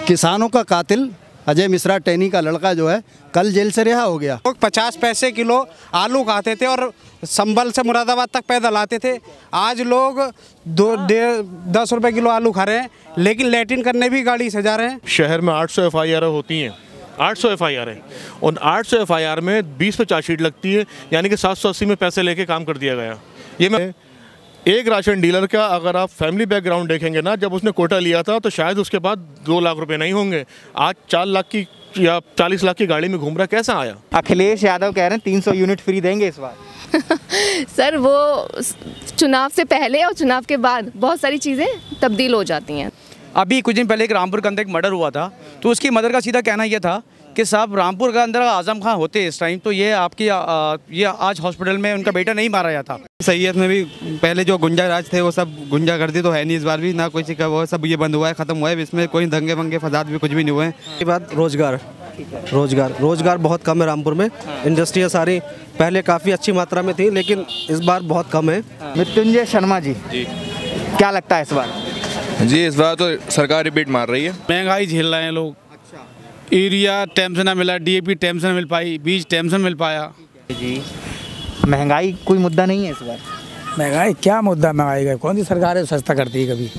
किसानों का कातिल अजय मिश्रा टैनी का लड़का जो है कल जेल से रिहा हो गया। लोग 50 पैसे किलो आलू खाते थे और संभल से मुरादाबाद तक पैदल आते थे। आज लोग 10 रुपए किलो आलू खा रहे हैं, लेकिन लैट्रिन करने भी गाड़ी से जा रहे हैं। शहर में 800 FIR होती हैं, 800 FIR है। उन 800 FIR में 20 पे चार्जशीट लगती है, यानी कि 780 में पैसे लेके काम कर दिया गया। ये मैं एक राशन डीलर का अगर आप फैमिली बैकग्राउंड देखेंगे ना, जब उसने कोटा लिया था तो शायद उसके बाद 2 लाख रुपए नहीं होंगे। आज 4 लाख की या 40 लाख की गाड़ी में घूम रहा, कैसा आया? अखिलेश यादव कह रहे हैं 300 यूनिट फ्री देंगे इस बार। सर वो चुनाव से पहले और चुनाव के बाद बहुत सारी चीज़ें तब्दील हो जाती हैं। अभी कुछ दिन पहले एक रामपुर के अंदर एक मर्डर हुआ था, तो उसकी मदर का सीधा कहना यह था कि साहब रामपुर के अंदर आजम खान होते इस टाइम तो ये आपकी ये आज हॉस्पिटल में उनका बेटा नहीं मारा गया था। सैयद में भी पहले जो गुंजा राज थे वो सब गुंजागर्दी तो है नहीं, इस बार भी ना कोई का वो सब ये बंद हुआ है, ख़त्म हुआ है। इसमें कोई दंगे वंगे फसाद भी कुछ भी नहीं हुए हैं। ये बात रोजगार बहुत कम है रामपुर में। इंडस्ट्रियाँ सारी पहले काफ़ी अच्छी मात्रा में थी, लेकिन इस बार बहुत कम है। मृत्युंजय शर्मा जी क्या लगता है इस बार? जी इस बार तो सरकार रिपीट मार रही है। महंगाई झेल रहे हैं लोग। यूरिया टाइम से ना मिला, DAP टाइम से ना मिल पाई, बीज टाइम से मिल पाया। जी महंगाई कोई मुद्दा नहीं है इस बार? महंगाई क्या मुद्दा, महंगाई का कौन सी सरकार है सस्ता करती है? कभी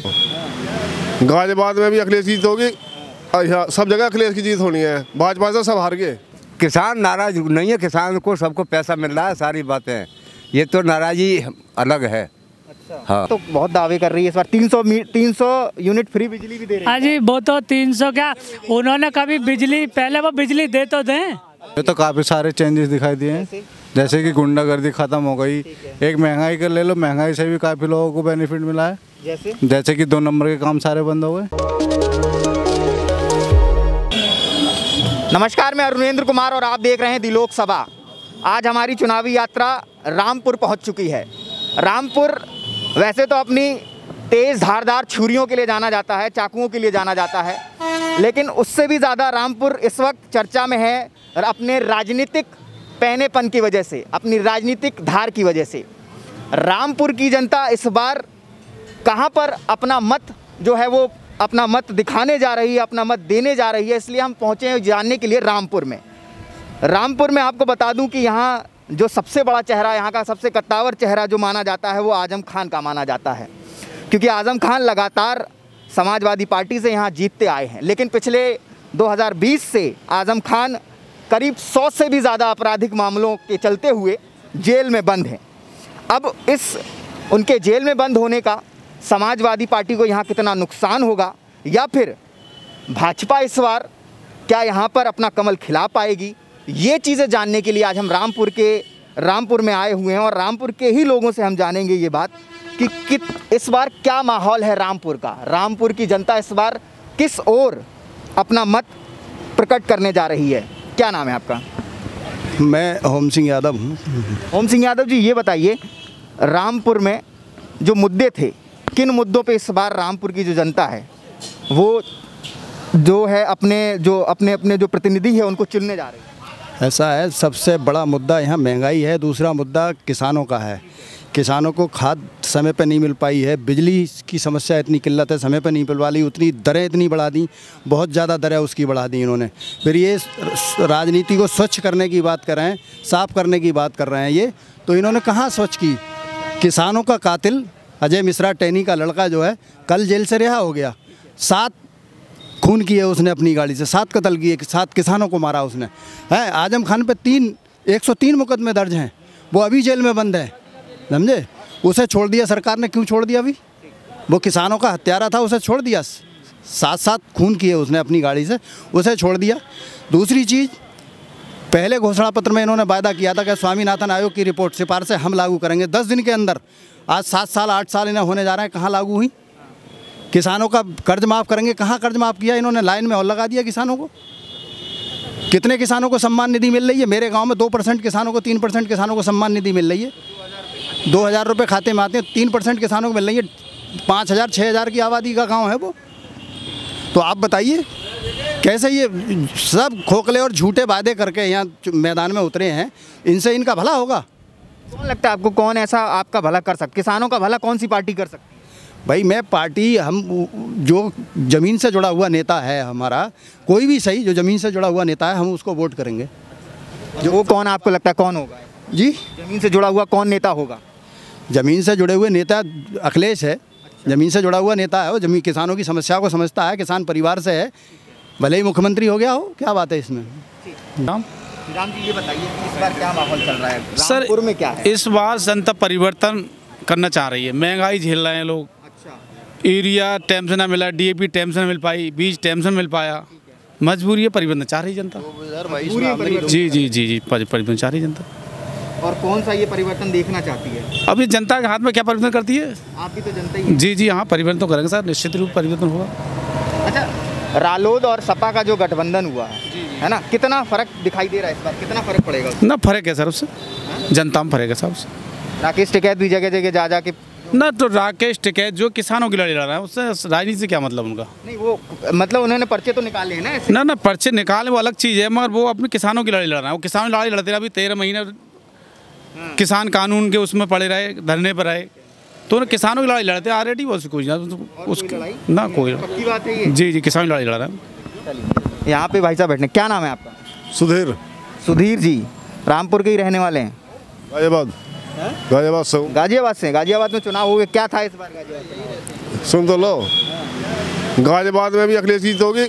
गाजियाबाद में भी अखिलेश की जीत होगी, सब जगह अखिलेश की जीत होनी है। भाजपा से सब हार गए। किसान नाराज नहीं है, किसान को सबको पैसा मिल रहा है, सारी बातें ये तो नाराजी अलग है। हाँ। तो बहुत दावे कर रही है इस बार 300 यूनिट फ्री बिजली भी दे रही है। हाँ जी, वो तो 300 क्या, उन्होंने कभी बिजली पहले वो बिजली दे तो दें। ये तो काफ़ी सारे चेंजेस दिखाई दिए हैं, जैसे कि गुंडागर्दी ख़त्म हो गई। एक महंगाई का ले लो, महंगाई से भी काफ़ी लोगों को बेनिफिट मिला है, जैसे कि 2 नंबर के काम सारे बंद हो गए। नमस्कार, मैं अरुणेंद्र कुमार और आप देख रहे हैं दी लोक सभा। आज हमारी चुनावी यात्रा रामपुर पहुंच चुकी है। रामपुर वैसे तो अपनी तेज़ धारदार छुरियों के लिए जाना जाता है, चाकुओं के लिए जाना जाता है, लेकिन उससे भी ज़्यादा रामपुर इस वक्त चर्चा में है अपने राजनीतिक पहनेपन की वजह से, अपनी राजनीतिक धार की वजह से। रामपुर की जनता इस बार कहां पर अपना मत जो है वो अपना मत दिखाने जा रही है, अपना मत देने जा रही है, इसलिए हम पहुंचे हैं जानने के लिए रामपुर में। रामपुर में आपको बता दूं कि यहाँ जो सबसे बड़ा चेहरा, यहाँ का सबसे कद्दावर चेहरा जो माना जाता है वो आजम खान का माना जाता है, क्योंकि आजम खान लगातार समाजवादी पार्टी से यहाँ जीतते आए हैं। लेकिन पिछले 2020 से आजम खान करीब 100 से भी ज़्यादा आपराधिक मामलों के चलते हुए जेल में बंद हैं। अब इस उनके जेल में बंद होने का समाजवादी पार्टी को यहाँ कितना नुकसान होगा, या फिर भाजपा इस बार क्या यहाँ पर अपना कमल खिला पाएगी, ये चीज़ें जानने के लिए आज हम रामपुर में आए हुए हैं और रामपुर के ही लोगों से हम जानेंगे ये बात कि इस बार क्या माहौल है रामपुर का। रामपुर की जनता इस बार किस ओर अपना मत प्रकट करने जा रही है। क्या नाम है आपका? मैं होम सिंह यादव हूँ। होम सिंह यादव जी, ये बताइए रामपुर में जो मुद्दे थे, किन मुद्दों पे इस बार रामपुर की जो जनता है वो जो है अपने जो प्रतिनिधि है उनको चुनने जा रही है? ऐसा है, सबसे बड़ा मुद्दा यहाँ महंगाई है, दूसरा मुद्दा किसानों का है। किसानों को खाद समय पर नहीं मिल पाई है, बिजली की समस्या इतनी किल्लत है, समय पर नहीं मिल वाली, उतनी दरें इतनी बढ़ा दी, बहुत ज़्यादा दरें उसकी बढ़ा दी इन्होंने। फिर ये राजनीति को स्वच्छ करने की बात कर रहे हैं, साफ़ करने की बात कर रहे हैं, ये तो इन्होंने कहाँ स्वच्छ की? किसानों का कातिल अजय मिश्रा टैनी का लड़का जो है कल जेल से रिहा हो गया। 7 खून किए उसने अपनी गाड़ी से, 7 कत्ल किए, 7 किसानों को मारा उसने है। आजम खान पे 103 मुकदमे दर्ज हैं, वो अभी जेल में बंद है, समझे? उसे छोड़ दिया सरकार ने। क्यों छोड़ दिया? अभी वो किसानों का हत्यारा था, उसे छोड़ दिया। 7 खून किए उसने अपनी गाड़ी से, उसे छोड़ दिया। दूसरी चीज़, पहले घोषणा पत्र में इन्होंने वायदा किया था कि स्वामीनाथन आयोग की रिपोर्ट सिफारिशें हम लागू करेंगे 10 दिन के अंदर। आज 7 साल 8 साल इन्हें होने जा रहे हैं, कहाँ लागू हुई? किसानों का कर्ज माफ़ करेंगे, कहाँ कर्ज माफ़ किया इन्होंने? लाइन में और लगा दिया किसानों को। कितने किसानों को सम्मान निधि मिल रही है? मेरे गांव में 2% किसानों को, 3% किसानों को सम्मान निधि मिल रही है। 2000 रुपये खाते में आते हैं, 3% किसानों को मिल रही है। 5000 6000 की आबादी का गाँव है वो। तो आप बताइए कैसे ये सब खोखले और झूठे वादे करके यहाँ मैदान में उतरे हैं, इनसे इनका भला होगा? कौन लगता है आपको, कौन ऐसा आपका भला कर सकता? किसानों का भला कौन सी पार्टी कर सकती है? भाई मैं पार्टी, हम जो ज़मीन से जुड़ा हुआ नेता है हमारा, कोई भी सही जो ज़मीन से जुड़ा हुआ नेता है, हम उसको वोट करेंगे। जो वो कौन आपको लगता है कौन होगा? जी, जमीन से जुड़ा हुआ कौन नेता होगा? ज़मीन से जुड़े हुए नेता अखिलेश है। ज़मीन से जुड़ा हुआ नेता है, वो जमीन किसानों की समस्या को समझता है, किसान परिवार से है, भले ही मुख्यमंत्री हो गया हो, क्या बात है इसमें। राम जी ये बताइए कि इस बार क्या माहौल चल रहा है सर? में क्या है? इस बार जनता परिवर्तन करना चाह रही है। महंगाई झेल रहे हैं लोग। अच्छा। यूरिया टाइम से ना मिला, डीएपी टाइम से ना मिल पाई, बीज टाइम से मिल पाया, मजबूरी है, परिवर्तन चाह रही जनता। जी जी जी जी, परिवर्तन चाह रही जनता। और कौन सा ये परिवर्तन देखना चाहती है? अब ये जनता के हाथ में क्या परिवर्तन करती है। आप भी तो जनता ही है। जी जी हाँ, परिवर्तन तो करेंगे सर, निश्चित रूप परिवर्तन होगा। अच्छा, रालोद और सपा का जो गठबंधन हुआ है ना, कितना फर्क दिखाई दे रहा है इस बार? कितना फर्क पड़ेगा? ना फर्क है सर उससे, जनता में फर्क है साहब से। राकेश टिकैत भी जगह जगह जा के ना, तो राकेश टिकैत जो किसानों की लड़ाई लड़ रहा है, उससे राजनीति से क्या मतलब उनका? नहीं, वो मतलब उन्होंने पर्चे तो निकाले हैं ना ऐसे? ना पर्चे निकाले वो अलग चीज़ है, मगर वो अपने किसानों की लड़ाई लड़ रहा है। वो किसानों की लड़ाई लड़ते रहे, अभी 13 महीने किसान कानून के उसमें पड़े रहे, धरने पर रहे, तो किसानों की लड़ाई लड़ते ऑलरेडी। वो कुछ उसकी ना कोई पक्की बात है ये। जी जी, किसानों की लड़ाई लड़ रहा है। यहाँ पे भाई साहब बैठने, क्या नाम है आपका? सुधीर। सुधीर जी रामपुर के ही रहने वाले हैं? गाजियाबाद। गाजियाबाद से। गाजियाबाद से। गाजियाबाद में चुनाव हुए, क्या था इस बार गाजियाबाद? सुन तो लो, गाजियाबाद में भी अखिलेश की जीत होगी,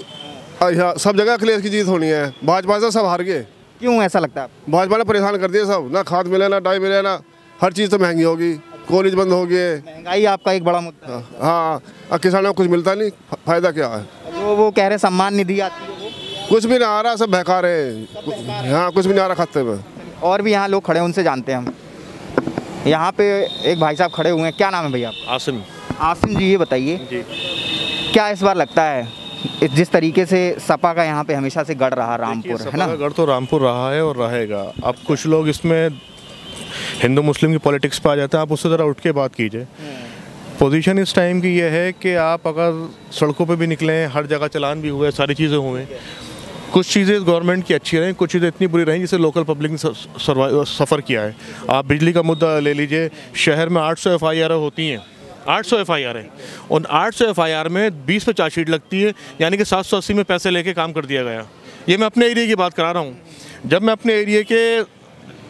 सब जगह अखिलेश की जीत होनी है। भाजपा से सब हार गए। क्यों ऐसा लगता है? भाजपा ने परेशान कर दिया सब, ना खाद मिले, ना डाई मिले, ना हर चीज़ तो महंगी होगी, कॉलेज बंद हो गए। महंगाई आपका एक बड़ा मुद्दा है। हाँ, अब किसानों को कुछ मिलता नहीं, फायदा क्या है? जो वो कह रहे सम्मान निधि आती है, वो कुछ भी नहीं आ रहा, सब बेकार है। हाँ, कुछ भी नहीं आ रहा खाते में। और भी यहाँ लोग खड़े हैं, उनसे जानते हैं हम। यहाँ पे एक भाई साहब खड़े हुए हैं, क्या नाम है भैया? आसिम। आसिम जी ये बताइए, क्या इस बार लगता है जिस तरीके से सपा का यहाँ पे हमेशा से गढ़ रहा रामपुर, है ना? गढ़ तो रामपुर रहा है और रहेगा। अब कुछ लोग इसमें हिंदू मुस्लिम की पॉलिटिक्स पे आ जाते हैं, आप उससे ज़रा उठ के बात कीजिए। पोजीशन इस टाइम की ये है कि आप अगर सड़कों पे भी निकलें, हर जगह चलान भी हुए, सारी चीज़ें हुए, कुछ चीज़ें गवर्नमेंट की अच्छी रहीं, कुछ चीज़ें इतनी बुरी रहीं जिससे लोकल पब्लिक ने सफ़र किया है। आप बिजली का मुद्दा ले लीजिए, शहर में 800 FIR होती हैं, 800 FIR है। उन 800 FIR में 20 पे चार्जशीट लगती है, यानी कि 780 में पैसे लेके काम कर दिया गया। ये मैं अपने एरिया की बात करा रहा हूँ। जब मैं अपने एरिया के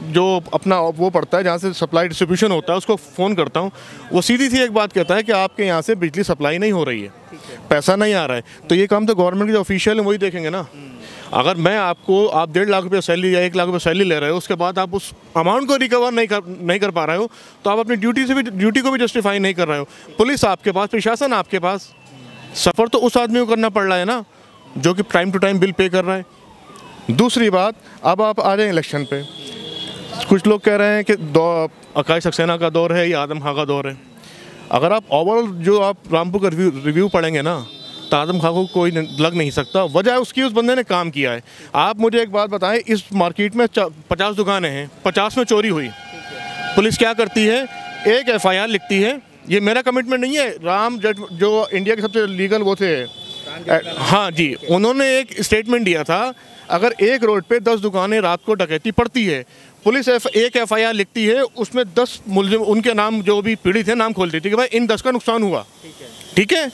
जो अपना वो पड़ता है, जहाँ से सप्लाई डिस्ट्रीब्यूशन होता है, उसको फ़ोन करता हूँ, वो सीधी सी एक बात कहता है कि आपके यहाँ से बिजली सप्लाई नहीं हो रही है, पैसा नहीं आ रहा है। तो ये काम तो गवर्नमेंट के जो ऑफिशियल है वही देखेंगे ना। अगर मैं आपको, आप 1.5 लाख रुपये सैलरी या 1 लाख रुपये सैलरी ले रहे हो, उसके बाद आप उस अमाउंट को रिकवर नहीं कर पा रहे हो, तो आप अपनी ड्यूटी को भी जस्टिफाई नहीं कर रहे हो। पुलिस आपके पास, प्रशासन आपके पास, सफ़र तो उस आदमी को करना पड़ रहा है ना जो कि time to time bill pay कर रहा है। दूसरी बात, अब आप आ जाए इलेक्शन पे, कुछ लोग कह रहे हैं कि अकाई सक्सेना का दौर है या आदम खां का दौर है। अगर आप ओवरऑल जो आप रामपुर का रिव्यू पढ़ेंगे ना, तो आदम खां को कोई लग नहीं सकता। वजह उसकी, उस बंदे ने काम किया है। आप मुझे एक बात बताएं, इस मार्केट में 50 दुकानें हैं, 50 में चोरी हुई, पुलिस क्या करती है? एक FIR लिखती है। ये मेरा कमिटमेंट नहीं है, राम जज जो इंडिया के सबसे लीगल वो थे, हाँ जी, उन्होंने एक स्टेटमेंट दिया था, अगर एक रोड पे 10 दुकानें रात को डकैती पड़ती है, पुलिस एक FIR लिखती है, उसमें 10 मुलजिम, उनके नाम जो भी पीड़ित है, नाम खोल देती है कि भाई इन 10 का नुकसान हुआ। ठीक है,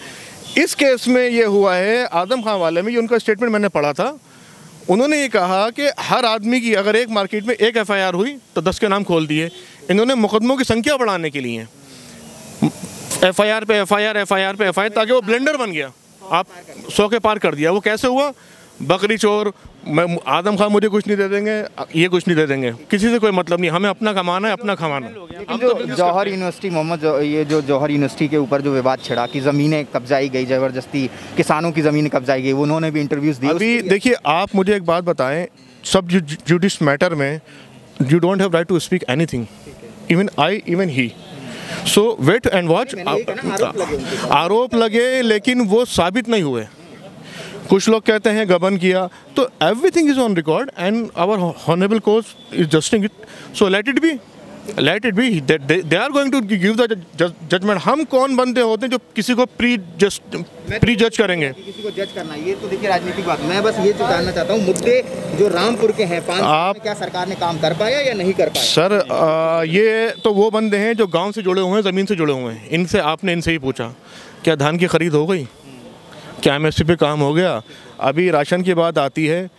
इस केस में ये हुआ है आदम खां वाले में, ये उनका स्टेटमेंट मैंने पढ़ा था। उन्होंने ये कहा कि हर आदमी की अगर एक मार्केट में एक FIR हुई तो 10 के नाम खोल दिए। इन्होंने मुकदमों की संख्या बढ़ाने के लिए FIR पे FIR ताकि वो ब्लेंडर बन गया, आप 100 के पार कर दिया। वो कैसे हुआ? बकरी चोर, आदम खां मुझे कुछ नहीं दे देंगे, ये कुछ नहीं दे देंगे, किसी से कोई मतलब नहीं, हमें अपना कमाना है, अपना खमाना। लेकिन जो जौहर यूनिवर्सिटी ये जो जौहर यूनिवर्सिटी के ऊपर जो विवाद छिड़ा कि ज़मीनें कब्जाई गई, ज़बरदस्ती किसानों की ज़मीनें कब्जाई गई, उन्होंने भी इंटरव्यूज़ दिए। अभी देखिए, आप मुझे एक बात बताएं, सब जुडिस मैटर में you don't have right to speak anything, even he. So wait and watch. आरोप लगे लेकिन वो साबित नहीं हुए। कुछ लोग कहते हैं गबन किया, तो everything is on record and our honourable court is judging it, so let it be. Let it be, they are going to give the judgement. हम कौन बंदे होते हैं जो किसी को प्री जज करेंगे? किसी को जज करना, ये तो देखिए राजनीतिक बात। मैं बस ये जानना चाहता हूँ, मुद्दे जो रामपुर के हैं 5 साल में, क्या सरकार ने काम कर पाया या नहीं कर पाया? सर ये तो वो बंदे हैं जो गाँव से जुड़े हुए हैं, ज़मीन से जुड़े हुए हैं। इनसे आपने इनसे ही पूछा क्या धान की खरीद हो गई, क्या MSP पे काम हो गया? अभी राशन की बात आती है,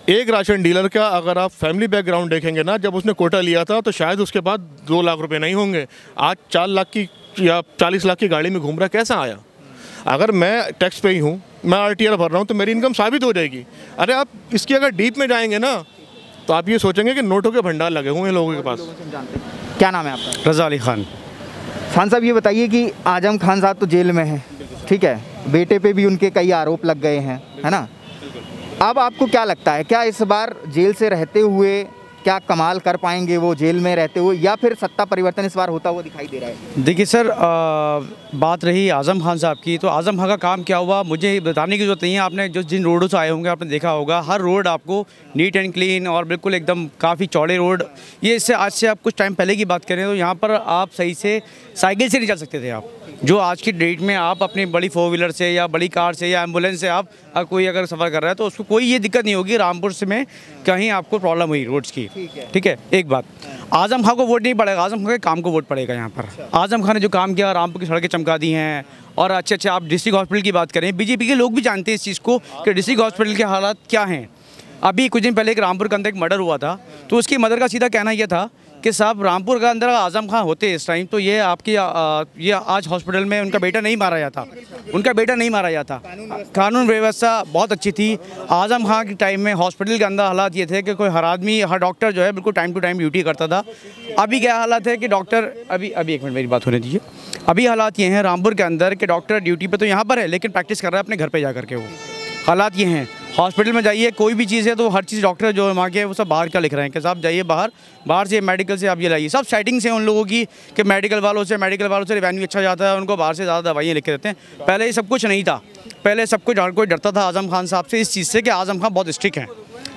एक राशन डीलर का अगर आप फैमिली बैकग्राउंड देखेंगे ना, जब उसने कोटा लिया था तो शायद उसके बाद 2 लाख रुपए नहीं होंगे। आज 4 लाख की या 40 लाख की गाड़ी में घूम रहा, कैसा आया? अगर मैं टैक्स पे ही हूँ, मैं RTR भर रहा हूँ, तो मेरी इनकम साबित हो जाएगी। अरे आप इसकी अगर डीप में जाएंगे ना तो आप ये सोचेंगे कि नोटों के भंडार लगे हुए हैं लोगों के पास। क्या नाम है आपका? रज़ा अली खान। खान साहब ये बताइए कि आजम खान साहब तो जेल में हैं, ठीक है, बेटे पे भी उनके कई आरोप लग गए हैं, है ना? अब आपको क्या लगता है, क्या इस बार जेल से रहते हुए क्या कमाल कर पाएंगे वो जेल में रहते हुए, या फिर सत्ता परिवर्तन इस बार होता हुआ दिखाई दे रहा है? देखिए सर, बात रही आज़म खान साहब की, तो आज़म खान का काम क्या हुआ मुझे बताने की ज़रूरत नहीं है। आपने जो जिन रोडों से आए होंगे आपने देखा होगा, हर रोड आपको नीट एंड क्लीन और बिल्कुल एकदम काफ़ी चौड़े रोड। ये इससे आज से आप कुछ टाइम पहले की बात करें तो यहाँ पर आप सही से साइकिल से नहीं चल सकते थे आप, जो आज की डेट में आप अपनी बड़ी 4 व्हीलर से या बड़ी कार से या एम्बुलेंस से आप कोई अगर सफ़र कर रहा है तो उसको कोई ये दिक्कत नहीं होगी। रामपुर से में कहीं आपको प्रॉब्लम हुई रोड्स की, ठीक है। एक बात, आज़म खान को वोट नहीं पड़ेगा, आज़म खान के काम को वोट पड़ेगा यहाँ पर। आज़म खान ने जो काम किया, रामपुर की सड़कें चमका दी हैं, और अच्छे आप डिस्ट्रिक्ट हॉस्पिटल की बात करें, बीजेपी के लोग भी जानते हैं इस चीज़ को कि डिस्ट्रिक्ट हॉस्पिटल के हालात क्या हैं। अभी कुछ दिन पहले एक रामपुर के अंदर एक मर्डर हुआ था, तो उसकी मदर का सीधा कहना यह था कि साहब रामपुर के अंदर आज़म खान होते इस टाइम तो ये आपकी ये आज हॉस्पिटल में उनका बेटा नहीं मारा जाता, उनका बेटा नहीं मारा जाता। कानून व्यवस्था बहुत अच्छी थी। आज़म खान के टाइम में हॉस्पिटल के अंदर हालात ये थे कि कोई हर आदमी, हर डॉक्टर जो है बिल्कुल टाइम टू टाइम ड्यूटी करता था। अभी क्या हालात है कि डॉक्टर, अभी एक मिनट मेरी बात होने दीजिए। अभी हालात ये हैं रामपुर के अंदर कि डॉक्टर ड्यूटी पर तो यहाँ पर है लेकिन प्रैक्टिस कर रहा है अपने घर पर जा करके। वो हालात ये हैं। हॉस्पिटल में जाइए, कोई भी चीज़ है तो हर चीज़ डॉक्टर जो वहाँ के वो सब बाहर का लिख रहे हैं कि साहब जाइए बाहर से मेडिकल से आप ये लाइए। सब सेटिंग से उन लोगों की कि मेडिकल वालों से रेवेन्यू अच्छा जाता है, उनको बाहर से ज़्यादा दवाइयाँ लिख के देते हैं। पहले ये सब कुछ नहीं था। पहले सब कुछ कोई डरता था आज़म खान साहब से इस चीज़ से कि आज़म खान बहुत स्ट्रिक्ट हैं।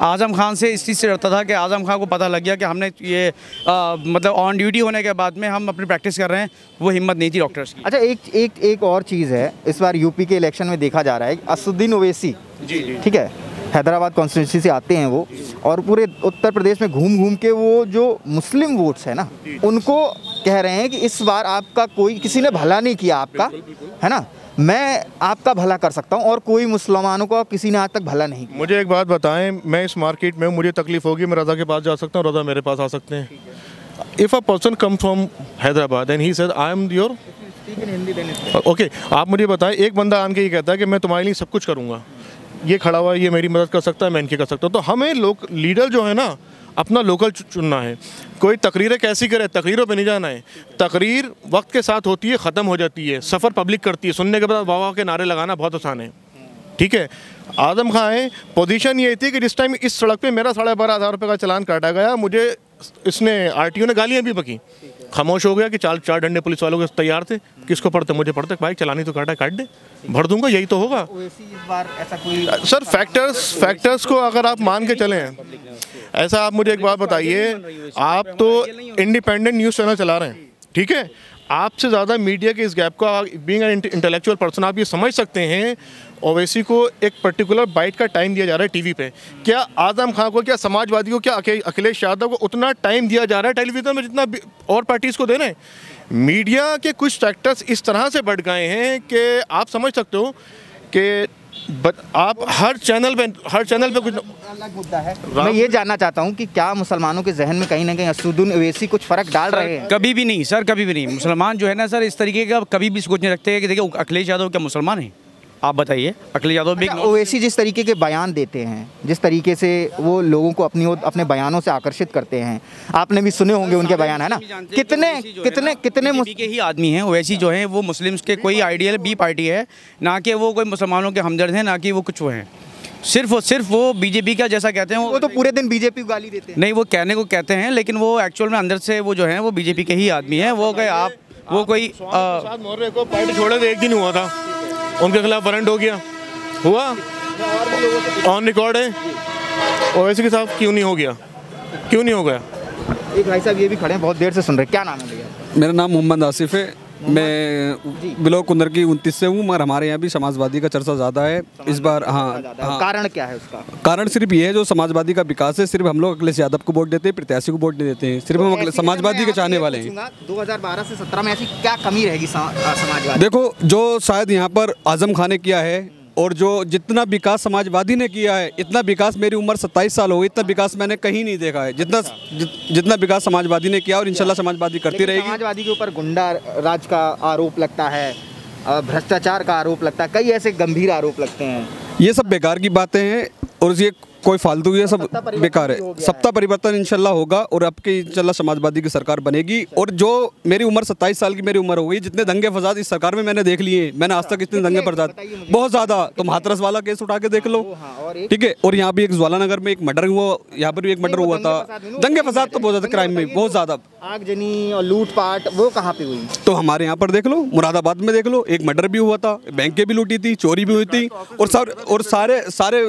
आज़म खान से इस चीज़ से डरता था कि आज़म खान को पता लग गया कि हमने ये मतलब ऑन ड्यूटी होने के बाद में हम अपनी प्रैक्टिस कर रहे हैं, वो हिम्मत नहीं थी डॉक्टर्स की। अच्छा, एक और चीज़ है, इस बार यूपी के इलेक्शन में देखा जा रहा है असदुद्दीन ओवैसी, जी ठीक है, हैदराबाद कॉन्स्टिट्यूंसी से आते हैं वो, और पूरे उत्तर प्रदेश में घूम के वो जो मुस्लिम वोट्स है ना, उनको कह रहे हैं कि इस बार आपका किसी ने भला नहीं किया आपका, है ना, मैं आपका भला कर सकता हूं, और कोई मुसलमानों को किसी ने आज तक भला नहीं किया। मुझे एक बात बताएं, मैं इस मार्केट में मुझे तकलीफ होगी, मैं रज़ा के पास जा सकता हूँ, रज़ा मेरे पास आ सकते हैं। If a person come from Hyderabad and he said I am your, okay, आप मुझे बताएं, एक बंदा आन के ये कहता है कि मैं तुम्हारे लिए सब कुछ करूँगा, ये खड़ा हुआ है, ये मेरी मदद कर सकता है, मैं इनकी कर सकता हूँ। तो हमें लीडर जो है ना अपना लोकल चुनना है। कोई तकरीरें कैसी करे, तकरीरों पे नहीं जाना है। तकरीर वक्त के साथ होती है, ख़त्म हो जाती है, सफ़र पब्लिक करती है, सुनने के बाद वाह वाह के नारे लगाना बहुत आसान है, ठीक है। आज़म खान है, पोजीशन ये थी कि जिस टाइम इस सड़क पे मेरा 12,500 रुपये का चालान काटा गया, मुझे इसने RTO ने गालियाँ भी बकी, खामोश हो गया कि 4 डंडे पुलिस वालों के तैयार थे, किसको पढ़ते, मुझे पढ़ते, भाई चलानी तो काट दे, भर दूंगा, यही तो होगा। इस बार ऐसा कोई सर फैक्टर्स को अगर आप मान के चलें, ऐसा आप मुझे एक बात बताइए, आप तो इंडिपेंडेंट न्यूज़ चैनल चला रहे हैं, ठीक है, आपसे ज़्यादा मीडिया के इस गैप को, बीइंग एन इंटेलेक्चुअल पर्सन, आप ये समझ सकते हैं ओवैसी को एक पर्टिकुलर बाइट का टाइम दिया जा रहा है टीवी पे। क्या आज़म खान को, क्या समाजवादी को, क्या अखिलेश यादव को उतना टाइम दिया जा रहा है टेलीविज़न में जितना और पार्टीज़ को दे रहे हैं? मीडिया के कुछ सेक्टर्स इस तरह से बढ़ गए हैं कि आप समझ सकते हो कि आप हर चैनल पे कुछ अलग मुद्दा है। मैं ये जानना चाहता हूँ कि क्या मुसलमानों के जहन में कहीं ना कहीं असदुद्दीन ओवैसी कुछ फ़र्क डाल रहे हैं? कभी भी नहीं सर, कभी भी नहीं। मुसलमान जो है ना सर, इस तरीके का कभी भी सोच नहीं रखते हैं कि देखिए अखिलेश यादव क्या मुसलमान है? आप बताइए। अखिलेश यादव भी, ओवैसी जिस तरीके के बयान देते हैं, जिस तरीके से वो लोगों को अपने बयानों से आकर्षित करते हैं, आपने भी सुने होंगे उनके बयान, है ना, कितने के ही आदमी हैं ओवैसी जो हैं, वो मुस्लिम्स के कोई आइडियल बी पार्टी है, ना कि वो कोई मुसलमानों के हमदर्द हैं, ना कि वो कुछ वो हैं। सिर्फ वो बीजेपी का जैसा कहते हैं, वो तो पूरे दिन बीजेपी को गाली देते हैं। नहीं, वो कहने को कहते हैं, लेकिन वो एक्चुअल में अंदर से वो जो है वो बीजेपी के ही आदमी हैं। वो गए आप वो कोई मोर्रे को पार्टी छोड़े थे, एक दिन हुआ था, उनके खिलाफ वारंट हो गया, हुआ ऑन रिकॉर्ड है। ओवैसी के साथ क्यों नहीं हो गया? एक भाई साहब ये भी खड़े हैं, बहुत देर से सुन रहे हैं, क्या नाम है भैया? मेरा नाम मोहम्मद आसिफ है, मैं ब्लॉक कुंदर की 29 से हूँ, मगर हमारे यहाँ भी समाजवादी का चर्चा ज़्यादा है इस बार। हाँ, कारण क्या है उसका? कारण सिर्फ ये है जो समाजवादी का विकास है, सिर्फ हम लोग अखिलेश यादव को वोट देते हैं, प्रत्याशी को वोट नहीं देते हैं, सिर्फ हम समाजवादी के चाहने वाले हैं। 2012 से 17 में ऐसी क्या कमी रहेगी समाजवादी? देखो, जो शायद यहाँ पर आजम खान ने किया है और जो जितना विकास समाजवादी ने किया है, इतना विकास मेरी उम्र 27 साल हो गई, इतना विकास मैंने कहीं नहीं देखा है जितना विकास समाजवादी ने किया, और इंशाल्लाह समाजवादी करती रहेगी। समाजवादी के ऊपर गुंडा राज का आरोप लगता है, भ्रष्टाचार का आरोप लगता है, कई ऐसे गंभीर आरोप लगते हैं। ये सब बेकार की बातें हैं और ये कोई फालतू, ये सब बेकार है। सत्ता परिवर्तन इंशाल्लाह होगा और आपकी इंशाल्लाह समाजवादी की सरकार बनेगी। और जो मेरी उम्र 27 साल की मेरी उम्र हो गई, जितने दंगे फसाद इस सरकार में मैंने देख लिए, मैंने आज तक इतने दंगे फसाद बहुत ज़्यादा, तुम हाथरस वाला केस उठा के देख लो, ठीक है। और यहाँ भी एक ज्वाला नगर में एक मर्डर हुआ, यहाँ पर भी एक मर्डर हुआ था। दंगे फसाद तो बहुत ज़्यादा, क्राइम में बहुत ज़्यादा, आगजनी और लूटपाट वो कहाँ पे हुई? तो हमारे यहाँ पर देख लो, मुरादाबाद में देख लो, एक मर्डर भी हुआ था, बैंकें भी लूटी थी, चोरी भी हुई थी, और सारे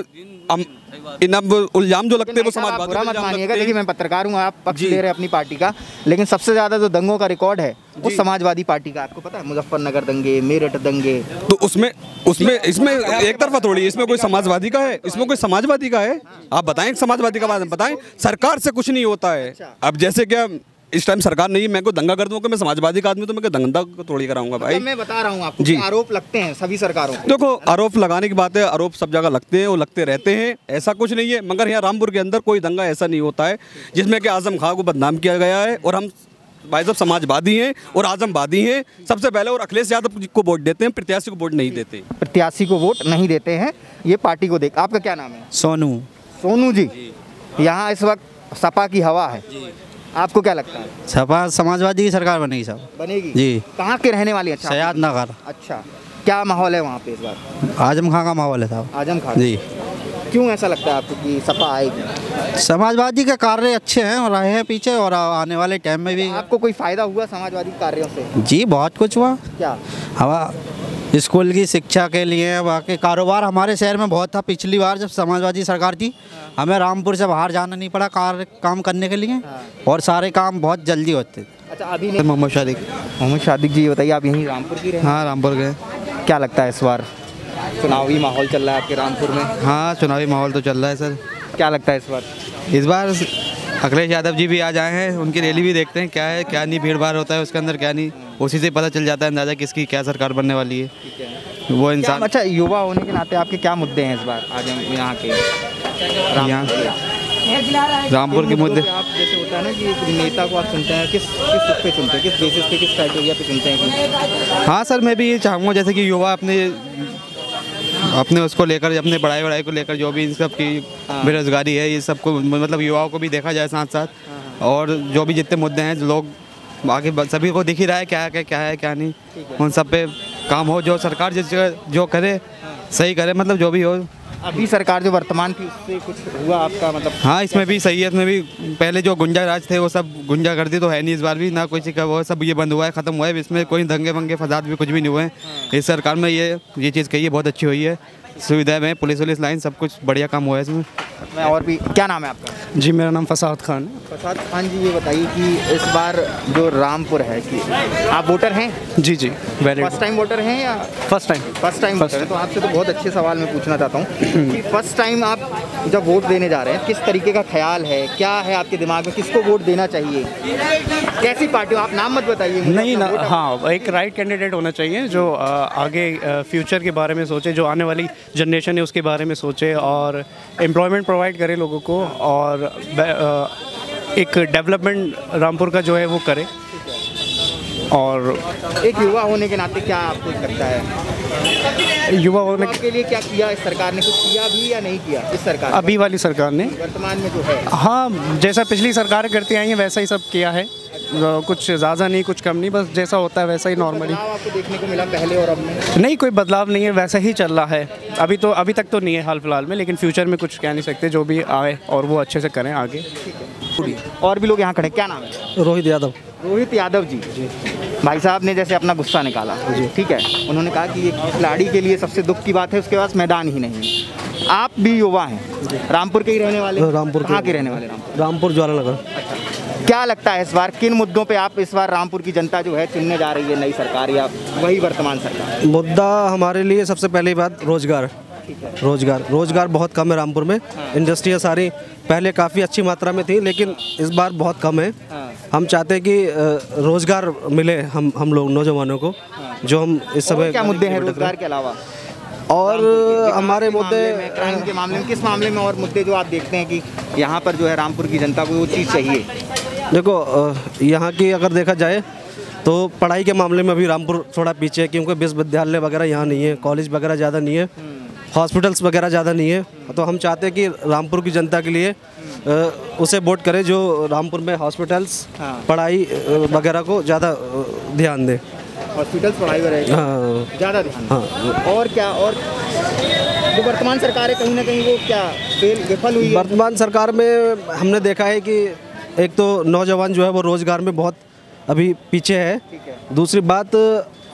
इल्जाम जो लगते हैं वो समाजवादी। बुरा मत मानिएगा, देखिए मैं पत्रकार हूँ, आप पक्ष ले रहे हैं अपनी पार्टी का, लेकिन सबसे ज्यादा जो दंगों का रिकॉर्ड है वो समाजवादी पार्टी का, आपको पता है? मुजफ्फरनगर दंगे, मेरठ दंगे, तो उसमें इसमें एक तरफा थोड़ी, इसमें कोई समाजवादी का है, इसमें कोई समाजवादी का है? आप बताएं समाजवादी का बात बताएं। सरकार से कुछ नहीं होता है। अब जैसे क्या इस टाइम सरकार नहीं, मैं को दंगा कर दूंगा, मैं समाजवादी का आदमी, तो मैं दंगा को थोड़ी कराऊंगा भाई। मैं बता रहा हूँ आपको, आरोप लगते हैं सभी सरकारों को। देखो, आरोप लगाने की बात है, आरोप सब जगह लगते हैं और लगते रहते हैं, ऐसा कुछ नहीं है। मगर यहाँ रामपुर के अंदर कोई दंगा ऐसा नहीं होता है जिसमें कि आजम खां को बदनाम किया गया है। और हम भाई साहब समाजवादी हैं और आजमवादी हैं सबसे पहले, और अखिलेश यादव को वोट देते हैं, प्रत्याशी को वोट नहीं देते। प्रत्याशी को वोट नहीं देते हैं, ये पार्टी को देख। आपका क्या नाम है? सोनू। सोनू जी, यहाँ इस वक्त सपा की हवा है, आपको क्या लगता है? सपा समाजवादी की सरकार बनेगी साहब। बनेगी जी। कहाँ के रहने वाली? अच्छा, सयाद नगर। अच्छा, क्या माहौल है वहाँ पे इस बार? आजम खां का माहौल है साहब। आजम खां जी। क्यों ऐसा लगता है आपको कि सपा आएगी? समाजवादी के कार्य अच्छे हैं और रहे हैं पीछे, और आने वाले टाइम में भी। आपको कोई फायदा हुआ समाजवादी कार्यों से? जी बहुत कुछ हुआ। क्या? हवा स्कूल की शिक्षा के लिए, बाकी कारोबार हमारे शहर में बहुत था। पिछली बार जब समाजवादी सरकार थी, हमें रामपुर से बाहर जाना नहीं पड़ा काम करने के लिए, और सारे काम बहुत जल्दी होते। अच्छा, अभी नहीं? मोहम्मद शादिक। मोहम्मद शादिक जी, बताइए आप यहीं रामपुर की रहे? हाँ, रामपुर गए। क्या लगता है इस बार चुनावी माहौल चल रहा है आपके रामपुर में? हाँ, चुनावी माहौल तो चल रहा है सर। क्या लगता है इस बार? इस बार अखिलेश यादव जी भी आज आए हैं, उनकी रैली भी देखते हैं, क्या है क्या नहीं, भीड़ भाड़ होता है उसके अंदर, क्या नहीं, उसी से पता चल जाता है अंदाज़ा किसकी क्या सरकार बनने वाली है वो इंसान। अच्छा, युवा होने के नाते आपके क्या मुद्दे हैं इस बार आज यहाँ के रामपुर के मुद्दे? आप जैसे होता है ना कि नेता को आप चुनते हैं, किस पे चुनते हैं, किस बेसिस पे, किस क्राइटेरिया पे चुनते हैं? हाँ सर, मैं भी ये चाहूँगा जैसे कि युवा अपने उसको लेकर, अपने पढ़ाई को लेकर, जो भी इन सब की बेरोजगारी है, ये सबको मतलब युवाओं को भी देखा जाए साथ साथ, और जो भी जितने मुद्दे हैं लोग आगे सभी को दिख ही रहा है क्या है क्या नहीं, उन सब पे काम हो। जो सरकार जो करे सही करे, मतलब जो भी हो। अभी सरकार जो वर्तमान थी उससे कुछ हुआ आपका मतलब? हाँ, इसमें भी सही है। इसमें भी पहले जो गुंडा राज थे वो सब गुंडागर्दी तो है नहीं, इस बार भी ना कोई का वो सब ये बंद हुआ है, ख़त्म हुआ है। इसमें कोई दंगे वंगे फसाद भी कुछ भी नहीं हुए हैं। इस सरकार में ये चीज़ कही है, बहुत अच्छी हुई है, सुविधा में पुलिस लाइन सब कुछ बढ़िया काम हुआ है इसमें। मैं और भी, क्या नाम है आपका? जी, मेरा नाम फसाद खान। फसाद खान जी, ये बताइए कि इस बार जो रामपुर है कि आप वोटर हैं? जी, फर्स्ट टाइम वोटर हैं या? फर्स्ट टाइम वोटर हैं। तो आपसे तो बहुत अच्छे सवाल मैं पूछना चाहता हूँ कि फर्स्ट टाइम आप जब वोट देने जा रहे हैं, किस तरीके का ख्याल है, क्या है आपके दिमाग में, किसको वोट देना चाहिए, कैसी पार्टी? आप नाम मत बताइए नहीं ना। हाँ, एक राइट कैंडिडेट होना चाहिए जो आगे फ्यूचर के बारे में सोचे, जो आने वाली जनरेशन है उसके बारे में सोचे, और एम्प्लॉयमेंट प्रोवाइड करे लोगों को, और एक डेवलपमेंट रामपुर का जो है वो करे। और एक युवा होने के नाते क्या आपको लगता है, युवा होने के लिए क्या किया इस सरकार ने? कुछ किया भी या नहीं किया इस सरकार? अभी वाली सरकार ने वर्तमान में जो है, हाँ, जैसा पिछली सरकार करती आई हैं वैसा ही सब किया है। कुछ ज़्यादा नहीं, कुछ कम नहीं, बस जैसा होता है वैसा ही नॉर्मली। आपको देखने को मिला पहले और अब में? नहीं, कोई बदलाव नहीं है, वैसा ही चल रहा है। अभी तक तो नहीं है हाल फिलहाल में, लेकिन फ्यूचर में कुछ कह नहीं सकते, जो भी आए और वो अच्छे से करें आगे। और भी लोग यहाँ खड़े, क्या नाम है? रोहित यादव। रोहित यादव जी, भाई साहब ने जैसे अपना गुस्सा निकाला, ठीक है, उन्होंने कहा कि एक खिलाड़ी के लिए सबसे दुख की बात है उसके पास मैदान ही नहीं है। आप भी युवा हैं, रामपुर के ही रहने वाले? रामपुर कहाँ के रहने वाले? रामपुर ज्वाला नगर। अच्छा, क्या लगता है इस बार किन मुद्दों पे आप इस बार रामपुर की जनता जो है चुनने जा रही है, नई सरकार या वही वर्तमान सरकार? मुद्दा हमारे लिए सबसे पहली बात रोजगार। रोजगार बहुत कम है रामपुर में। इंडस्ट्रियाँ सारी पहले काफ़ी अच्छी मात्रा में थी, लेकिन इस बार बहुत कम है। हम चाहते हैं कि रोजगार मिले हम लोग नौजवानों को, जो हम इस समय। क्या मुद्दे हैं रोजगार के अलावा? और हमारे मुद्दे क्राइम के मामले में, किस मामले में और मुद्दे जो आप देखते हैं कि यहाँ पर जो है रामपुर की जनता को वो चीज़ चाहिए? देखो, यहाँ की अगर देखा जाए तो पढ़ाई के मामले में अभी रामपुर थोड़ा पीछे है, क्योंकि विश्वविद्यालय वगैरह यहाँ नहीं है, कॉलेज वगैरह ज़्यादा नहीं है, हॉस्पिटल्स वगैरह ज़्यादा नहीं है। तो हम चाहते हैं कि रामपुर की जनता के लिए उसे वोट करें जो रामपुर में हॉस्पिटल्स, पढ़ाई वगैरह को ज़्यादा ध्यान दे। हॉस्पिटल्स, पढ़ाई वगैरह ज़्यादा ध्यान। हाँ। और क्या, और जो वर्तमान सरकार है कहीं ना कहीं वो क्या विफल हुई है? वर्तमान सरकार में हमने देखा है कि एक तो नौजवान जो है वो रोज़गार में बहुत अभी पीछे है। दूसरी बात,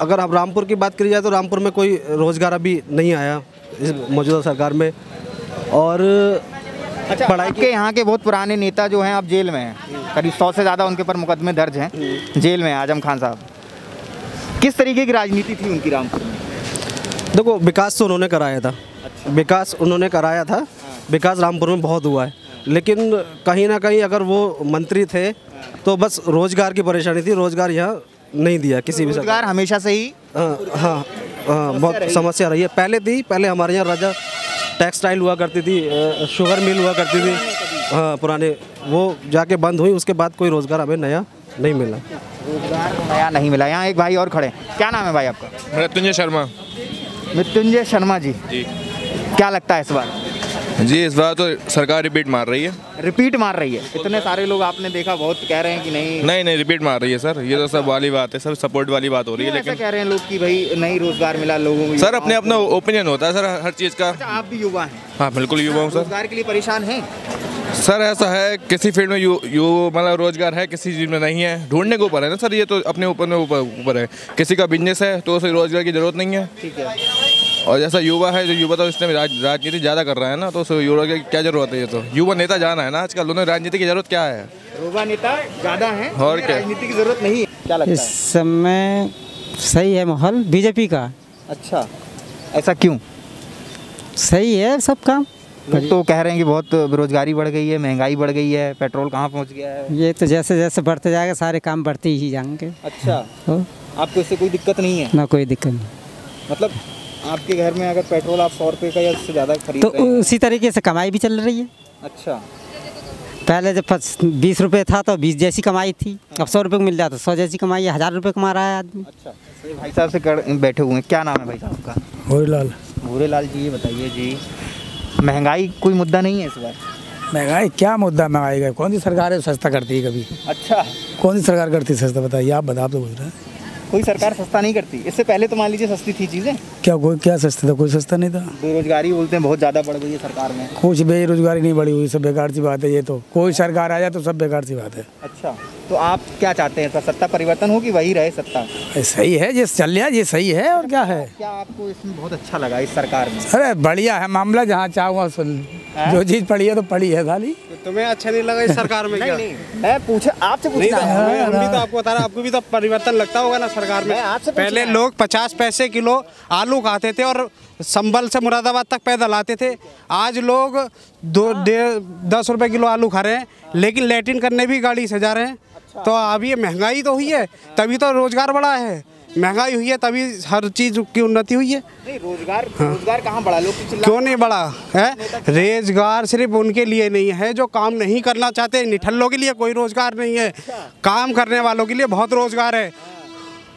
अगर हम रामपुर की बात करी जाए तो रामपुर में कोई रोज़गार अभी नहीं आया इस मौजूदा सरकार में। और अच्छा, पढ़ाई के यहाँ के बहुत पुराने नेता जो हैं अब जेल में हैं, करीब 100 से ज़्यादा उनके पर मुकदमे दर्ज हैं, जेल में आजम खान साहब। किस तरीके की राजनीति थी उनकी रामपुर में? देखो, विकास तो उन्होंने कराया था। अच्छा। विकास उन्होंने कराया था। विकास रामपुर में बहुत हुआ है, लेकिन कहीं ना कहीं अगर वो मंत्री थे तो बस रोजगार की परेशानी थी। रोजगार यहाँ नहीं दिया किसी भी। रोजगार हमेशा से ही हाँ बहुत समस्या रही है। पहले हमारे यहाँ राजा टेक्सटाइल हुआ करती थी, शुगर मिल हुआ करती थी, हाँ पुराने, वो जाके बंद हुई। उसके बाद कोई रोजगार हमें नया नहीं मिला। रोजगार नया नहीं मिला। यहाँ एक भाई और खड़े, क्या नाम है भाई आपका? मृत्युंजय शर्मा। मृत्युंजय शर्मा जी, क्या लगता है इस बार? जी, इस बार तो सरकार रिपीट मार रही है। रिपीट मार रही है? इतने सारे लोग आपने देखा, बहुत कह रहे हैं कि नहीं रिपीट मार रही है सर। ये तो सब वाली बात है, सब सपोर्ट वाली बात हो रही है। लेकिन कह रहे हैं लोग कि भाई नहीं रोजगार मिला लोगों को। सर अपने अपना ओपिनियन होता है सर हर चीज़ का। अच्छा, आप भी युवा हैं? हाँ बिल्कुल युवा हूँ सर। रोजगार के लिए परेशान हैं सर? ऐसा है, किसी फील्ड में मतलब रोजगार है, किसी चीज़ में नहीं है, ढूंढने के ऊपर है ना सर। ये तो अपने ऊपर है। किसी का बिजनेस है तो उसे रोजगार की जरूरत नहीं है। ठीक है। और जैसा युवा है, जो युवा तो इसमें राजनीति ज़्यादा कर रहा है ना, तो उसे युवा की क्या जरूरत है? ये तो युवा नेता जाना है ना आजकल। उन्हें राजनीति की जरूरत क्या है? युवा नेता ज़्यादा है और क्या, राजनीति की जरूरत नहीं है। क्या लगता है? इस समय सही है माहौल बीजेपी का। अच्छा, ऐसा क्यों? सही है सब काम। तो कह रहे हैं कि बहुत बेरोजगारी बढ़ गई है, महंगाई बढ़ गई है, पेट्रोल कहाँ पहुँच गया है। ये तो जैसे जैसे बढ़ते जाएगा सारे काम बढ़ते ही जाएंगे। अच्छा, तो आपको इससे कोई दिक्कत नहीं है? ना, कोई दिक्कत नहीं। मतलब आपके घर में अगर पेट्रोल आप 100 रुपये का या उससे ज़्यादा खरीद रहे हैं तो उसी तरीके से कमाई भी चल रही है। अच्छा, पहले जब 20 रुपये था तो 20 जैसी कमाई थी, अब 100 रुपये मिल जाता, 100 जैसी कमाई है, 1000 रुपये कमा रहा है आदमी। अच्छा, तो भाई साहब से बैठे हुए हैं, क्या नाम है भाई साहब का? भूरेलाल जी, ये बताइए जी, महंगाई कोई मुद्दा नहीं है इस बार? महंगाई क्या मुद्दा? महंगाई का कौन सी सरकार है सस्ता करती है कभी? अच्छा, कौन सी सरकार करती है सस्ता? बताइए आप तो बोल रहे हैं कोई सरकार सस्ता नहीं करती। इससे पहले तो मान लीजिए सस्ती थी चीज़ें। क्या सस्ता था? कोई सस्ता नहीं था। बेरोजगारी बोलते हैं बहुत ज़्यादा बढ़ गई है सरकार में। कुछ बेरोजगारी नहीं बढ़ी हुई, सब बेकार सी बात है। ये तो कोई सरकार आ जाए तो सब बेकार सी बात है। अच्छा, तो आप क्या चाहते हैं? सत्ता परिवर्तन हो कि वही रहे सत्ता? सही है, ये चल रहा है, ये सही है। और क्या है? क्या आपको इसमें बहुत अच्छा लगा इस सरकार में? अरे बढ़िया है मामला, जहाँ चाहूँ जो चीज़ पड़ी है तो पड़ी है खाली। तुम्हें अच्छा नहीं लगा इस सरकार में? क्या नहीं, पूछे आपसे पूछना है। हम भी तो आपको बता रहे हैं, आपको भी तो परिवर्तन लगता होगा ना सरकार में। पहले लोग 50 पैसे किलो आलू खाते थे और संभल से मुरादाबाद तक पैदल आते थे। आज लोग 10 रुपए किलो आलू खा रहे हैं, लेकिन लैट्रिन करने भी गाड़ी से जा रहे हैं। तो अब ये महंगाई तो हुई है तभी तो रोजगार बढ़ा है। महंगाई हुई है तभी हर चीज़ की उन्नति हुई है। नहीं, रोजगार कहाँ बढ़ा? लोग क्यों नहीं बढ़ा है? रोजगार सिर्फ उनके लिए नहीं है जो काम नहीं करना चाहते। निठल्लों के लिए कोई रोजगार नहीं है, काम करने वालों के लिए बहुत रोजगार है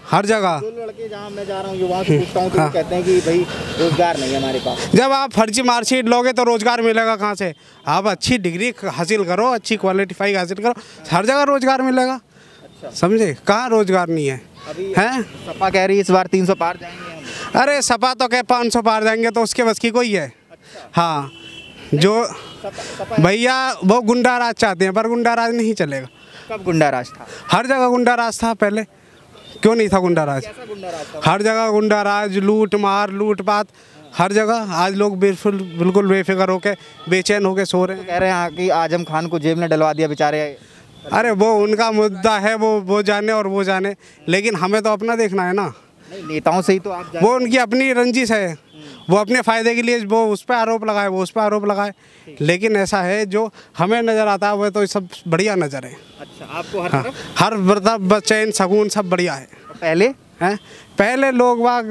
हर जगह। जो लड़के जहाँ मैं जा रहा हूँ युवाओं से पूछता हूँ तो वो कहते हैं कि भाई रोजगार नहीं है हमारे पास। जब आप फर्जी मार्कशीट लोगे तो रोजगार मिलेगा कहाँ से? आप अच्छी डिग्री हासिल करो, अच्छी क्वालिफाई हासिल करो, हर जगह रोजगार मिलेगा। समझे? कहाँ रोजगार नहीं है? हैं? सपा कह रही है इस बार 300 पार जाएंगे हम। अरे सपा तो कह 500 पार जाएंगे, तो उसके बस की कोई है? हाँ, जो भैया वो गुंडा राज चाहते हैं, पर गुंडा राज नहीं चलेगा। कब गुंडा राज था? हर जगह गुंडा राज था पहले, क्यों नहीं था गुंडा राज? हर जगह गुंडा राज, लूट मार, लूटपाट हर जगह। आज लोग बिल्कुल बेफिक्र होके बेचैन होके सो रहे हैं। कह रहे हैं कि आजम खान को जेब में डलवा दिया बेचारे अरे वो उनका मुद्दा है, वो जाने और वो जाने, लेकिन हमें तो अपना देखना है ना। नहीं, नेताओं से ही तो आप वो उनकी अपनी रंजिश है, वो अपने फ़ायदे के लिए वो उस पर आरोप लगाए, वो उस पर आरोप लगाए, लेकिन ऐसा है जो हमें नज़र आता है वो तो सब बढ़िया नज़र है। अच्छा, आपको हर तरफ हर मतलब चैन सकून सब बढ़िया है। पहले हैं, पहले लोग वहाँ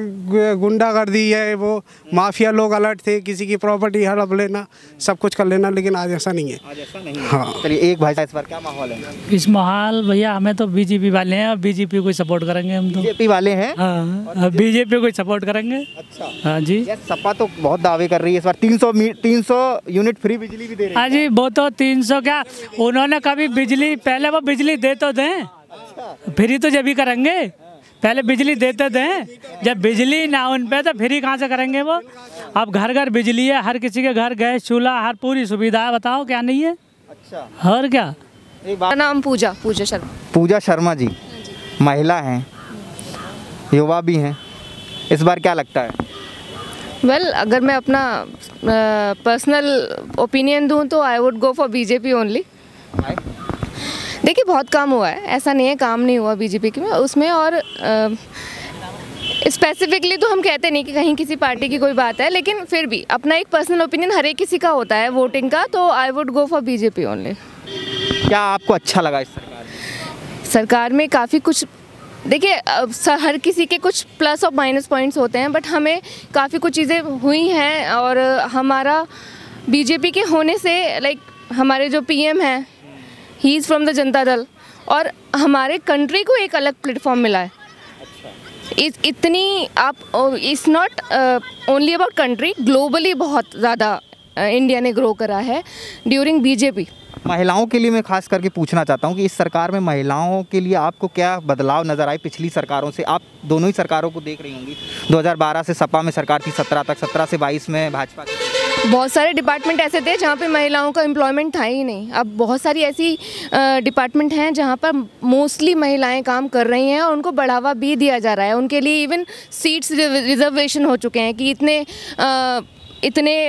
गुंडागर्दी है, वो माफिया लोग अलर्ट थे, किसी की प्रॉपर्टी हड़प लेना, सब कुछ कर लेना, लेकिन आज ऐसा नहीं है। आज ऐसा नहीं है। हाँ, चलिए एक भाई साहब, इस बार क्या माहौल है? इस माहौल भैया हमें तो बीजेपी वाले हैं, बीजेपी को सपोर्ट करेंगे हम तो। बीजेपी वाले हैं? हाँ, बीजेपी को सपोर्ट करेंगे। अच्छा, हाँ जी। सपा तो बहुत दावे कर रही है इस बार 300 यूनिट फ्री बिजली भी दे रही है। हाँ जी, वो तो 300 क्या, उन्होंने कभी बिजली, पहले वो बिजली दे तो दें, फ्री तो जब भी करेंगे, पहले बिजली देते दें, जब बिजली ना उन पे तो फ्री कहाँ से करेंगे वो। अब घर घर बिजली है, हर किसी के घर गैस चूल्हा, हर पूरी सुविधा है, बताओ क्या नहीं है। अच्छा, और क्या। मेरा नाम पूजा शर्मा। पूजा शर्मा जी, महिला हैं, युवा भी हैं, इस बार क्या लगता है? वेल, अगर मैं अपना पर्सनल ओपिनियन दूं तो I would go for BJP only. देखिए बहुत काम हुआ है, ऐसा नहीं है काम नहीं हुआ बीजेपी के में उसमें, और स्पेसिफिकली तो हम कहते नहीं कि कहीं किसी पार्टी की कोई बात है, लेकिन फिर भी अपना एक पर्सनल ओपिनियन हर एक किसी का होता है वोटिंग का, तो I would go for BJP only. क्या आपको अच्छा लगा इस सरकार में? सरकार में काफ़ी कुछ, देखिए हर किसी के कुछ प्लस और माइनस पॉइंट्स होते हैं, बट हमें काफ़ी कुछ चीज़ें हुई हैं, और हमारा बीजेपी के होने से लाइक हमारे जो पीएम हैं, he is from the Janata Dal, और हमारे कंट्री को एक अलग प्लेटफॉर्म मिला है। इतनी आप, it's not only about country, globally बहुत ज़्यादा इंडिया ने ग्रो करा है ड्यूरिंग बीजेपी। महिलाओं के लिए मैं खास करके पूछना चाहता हूं कि इस सरकार में महिलाओं के लिए आपको क्या बदलाव नज़र आए पिछली सरकारों से? आप दोनों ही सरकारों को देख रही होंगी, 2012 से सपा में सरकार थी, 17 तक, 17 से 22 में भाजपा की। बहुत सारे डिपार्टमेंट ऐसे थे जहाँ पे महिलाओं का एम्प्लॉयमेंट था ही नहीं। अब बहुत सारी ऐसी डिपार्टमेंट हैं जहाँ पर मोस्टली महिलाएं काम कर रही हैं, और उनको बढ़ावा भी दिया जा रहा है। उनके लिए इवन सीट्स रिजर्वेशन हो चुके हैं कि इतने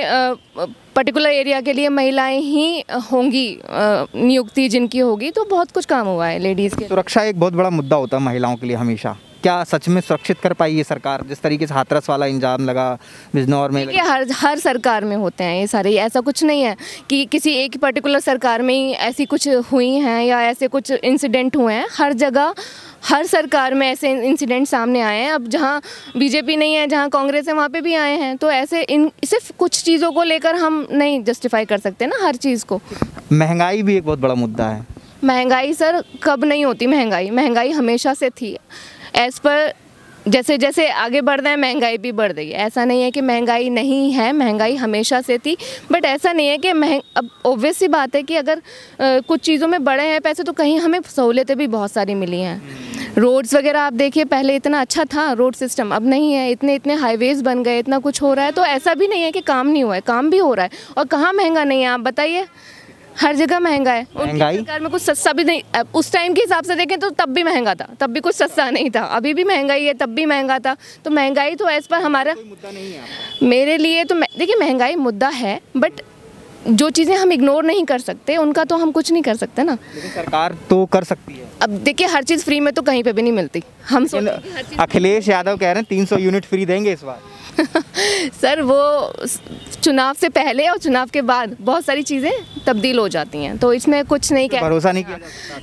पर्टिकुलर एरिया के लिए महिलाएं ही होंगी, नियुक्ति जिनकी होगी, तो बहुत कुछ काम हुआ है लेडीज़ के। सुरक्षा एक बहुत बड़ा मुद्दा होता है महिलाओं के लिए हमेशा, क्या सच में सुरक्षित कर पाई ये सरकार? जिस तरीके से हाथरस वाला इंजाम लगा बिजनौर में, हर सरकार में होते हैं ये सारे, ऐसा कुछ नहीं है कि किसी एक पर्टिकुलर सरकार में ही ऐसी कुछ हुई हैं या ऐसे कुछ इंसिडेंट हुए हैं। हर जगह हर सरकार में ऐसे इंसिडेंट सामने आए हैं। अब जहाँ बीजेपी नहीं है, जहाँ कांग्रेस है, वहाँ पे भी आए हैं, तो ऐसे सिर्फ कुछ चीज़ों को लेकर हम नहीं जस्टिफाई कर सकते ना हर चीज़ को। महंगाई भी एक बहुत बड़ा मुद्दा है। महंगाई सर कब नहीं होती महंगाई हमेशा से थी। एज़ पर जैसे जैसे आगे बढ़ रहे हैं महंगाई भी बढ़ रही है। ऐसा नहीं है कि महंगाई नहीं है, महंगाई हमेशा से थी, बट ऐसा नहीं है कि अब ऑब्वियस सी बात है कि अगर कुछ चीज़ों में बढ़े हैं पैसे तो कहीं हमें सहूलियतें भी बहुत सारी मिली हैं। रोड्स वगैरह आप देखिए, पहले इतना अच्छा था रोड सिस्टम, अब नहीं है। इतने हाईवेज़ बन गए, इतना कुछ हो रहा है, तो ऐसा भी नहीं है कि काम नहीं हुआ है, काम भी हो रहा है। और कहाँ महंगा नहीं है आप बताइए, हर जगह महंगा है। महंगाई सरकार में कुछ सस्ता भी नहीं, उस टाइम के हिसाब से देखें तो तब भी महंगा था, तब भी कुछ सस्ता नहीं था। अभी भी महंगाई है, तब भी महंगा था। तो महंगाई तो एज पर हमारा मुद्दा नहीं है मेरे लिए तो देखिए महंगाई मुद्दा है, बट जो चीज़ें हम इग्नोर नहीं कर सकते उनका तो हम कुछ नहीं कर सकते ना। लेकिन सरकार तो कर सकती है। अब देखिए हर चीज़ फ्री में तो कहीं पे भी नहीं मिलती। हम अखिलेश यादव कह रहे हैं 300 यूनिट फ्री देंगे इस बार। सर वो चुनाव से पहले और चुनाव के बाद बहुत सारी चीज़ें तब्दील हो जाती हैं, तो इसमें कुछ नहीं कह, भरोसा नहीं किया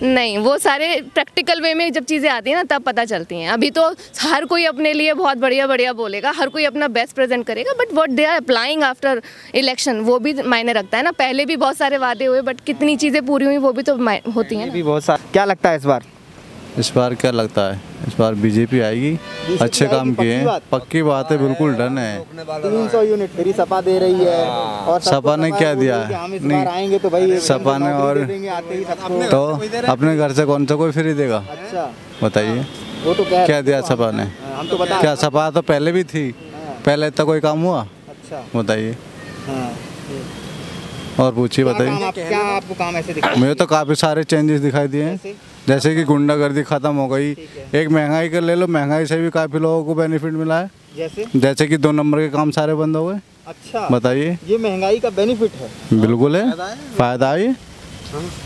नहीं, वो सारे प्रैक्टिकल वे में जब चीज़ें आती हैं ना तब पता चलती हैं। अभी तो हर कोई अपने लिए बहुत बढ़िया बढ़िया बोलेगा, हर कोई अपना बेस्ट प्रेजेंट करेगा, but what they are applying after election वो भी मायने रखता है ना। पहले भी बहुत सारे वादे हुए, बट कितनी चीज़ें पूरी हुई वो भी तो होती हैं ना। क्या लगता है इस बार क्या लगता है? इस बार बीजेपी आएगी, अच्छे काम किए हैं, पक्की बात है, बिल्कुल डन है। 300 यूनिट फ्री सपा दे रही है, और सपा ने क्या दिया? नहीं आएंगे तो भाई सपा ने, और तो अपने घर से कौन सा कोई फ्री देगा? अच्छा बताइए, वो तो क्या दिया सपा ने? हम तो बता, क्या सपा तो पहले भी थी, पहले इतना कोई काम हुआ? अच्छा बताइए, और पूछिए, बताइए। क्या आपको काम ऐसे दिखा? मुझे तो काफ़ी सारे चेंजेस दिखाई दिए हैं, जैसे कि गुंडागर्दी ख़त्म हो गई। एक महंगाई कर ले लो, महंगाई से भी काफ़ी लोगों को बेनिफिट मिला है। जैसे कि 2 नंबर के काम सारे बंद हो गए। अच्छा, बताइए, ये महंगाई का बेनिफिट है? बिल्कुल है, फ़ायदा है।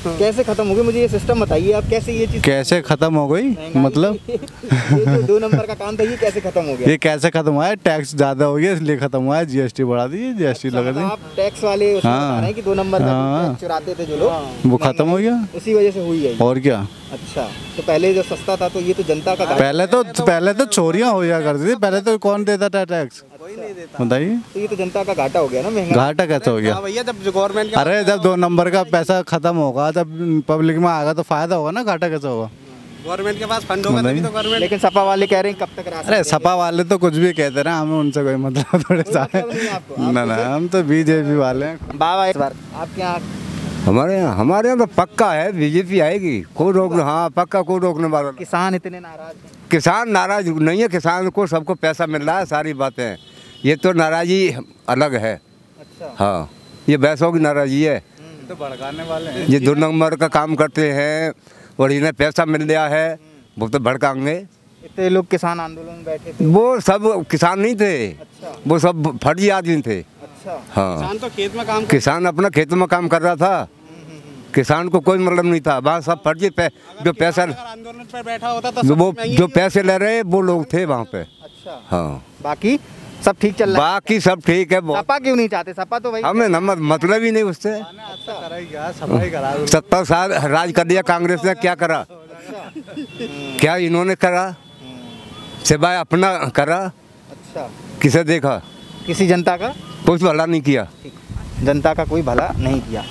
कैसे खत्म हो गई, मुझे ये सिस्टम बताइए आप, कैसे ये चीज़ कैसे ख़त्म हो गई मतलब ये जो 2 नंबर का काम था ये कैसे खत्म हो गया? ये कैसे ख़त्म हुआ है? टैक्स ज़्यादा हो गया इसलिए ख़त्म हुआ है। जीएसटी बढ़ा दी, जीएसटी लगा दी। आप टैक्स वाले उसमें बता रहे हैं कि 2 नंबर का टैक्स चुराते थे जो लोग, वो ख़त्म हो गया, उसी वजह से हुई है ये। और क्या। अच्छा, तो पहले जो सस्ता था तो ये तो जनता का पहले तो चोरियाँ हो जा करती थी, पहले तो कौन देता था टैक्स बताइए। तो ये तो जनता का घाटा हो गया ना, महंगा घाटा कैसे हो गया? भैया जब गवर्नमेंट अरे जब 2 नंबर का पैसा खत्म होगा, जब पब्लिक में आएगा तो फायदा होगा ना, घाटा कैसे होगा? गवर्नमेंट के पास फंड होगा तभी तो गवर्नमेंट। लेकिन सपा वाले कह रहे हैं कब तक अरे सपा वाले तो कुछ भी कहते रहे, हमें उनसे कोई मतलब थोड़े सा ना, हम तो बीजेपी वाले हैं। बाबा इस बार आपके यहाँ हमारे यहाँ तो पक्का है बीजेपी आएगी, कोई रोक, हाँ पक्का, कोई रोकने वाला। किसान इतने नाराज हैं? किसान नाराज नहीं है, किसान को सबको पैसा मिल रहा है, सारी बातें, ये तो नाराजी अलग है। अच्छा। हाँ, ये पैसों की नाराजी है, तो भड़काने वाले हैं। ये 2 नंबर का काम करते हैं और इन्हें पैसा मिल गया है, वो तो भड़काएंगे। इतने लोग किसान आंदोलन में बैठे थे, वो सब किसान नहीं थे। अच्छा। वो सब फर्जी आदमी थे। अच्छा। हाँ, किसान तो खेत में काम किसान अपना खेत में काम कर रहा था, किसान को कोई मतलब नहीं था, वहाँ सब फर्जी जो पैसा आंदोलन पर बैठा होता था, वो जो पैसे ले रहे वो लोग थे वहाँ पे। अच्छा। हाँ, बाकी सब ठीक चल रहा है? बाकी सब ठीक है। सपा क्यों नहीं चाहते? सपा तो भाई हमें मतलब ही नहीं उससे। 70 साल राज कर दिया कांग्रेस ने, क्या करा? क्या इन्होंने करा? सिवाय अपना करा। अच्छा। किसे देखा? किसी जनता का कुछ भला नहीं किया। जनता का कोई भला नहीं किया।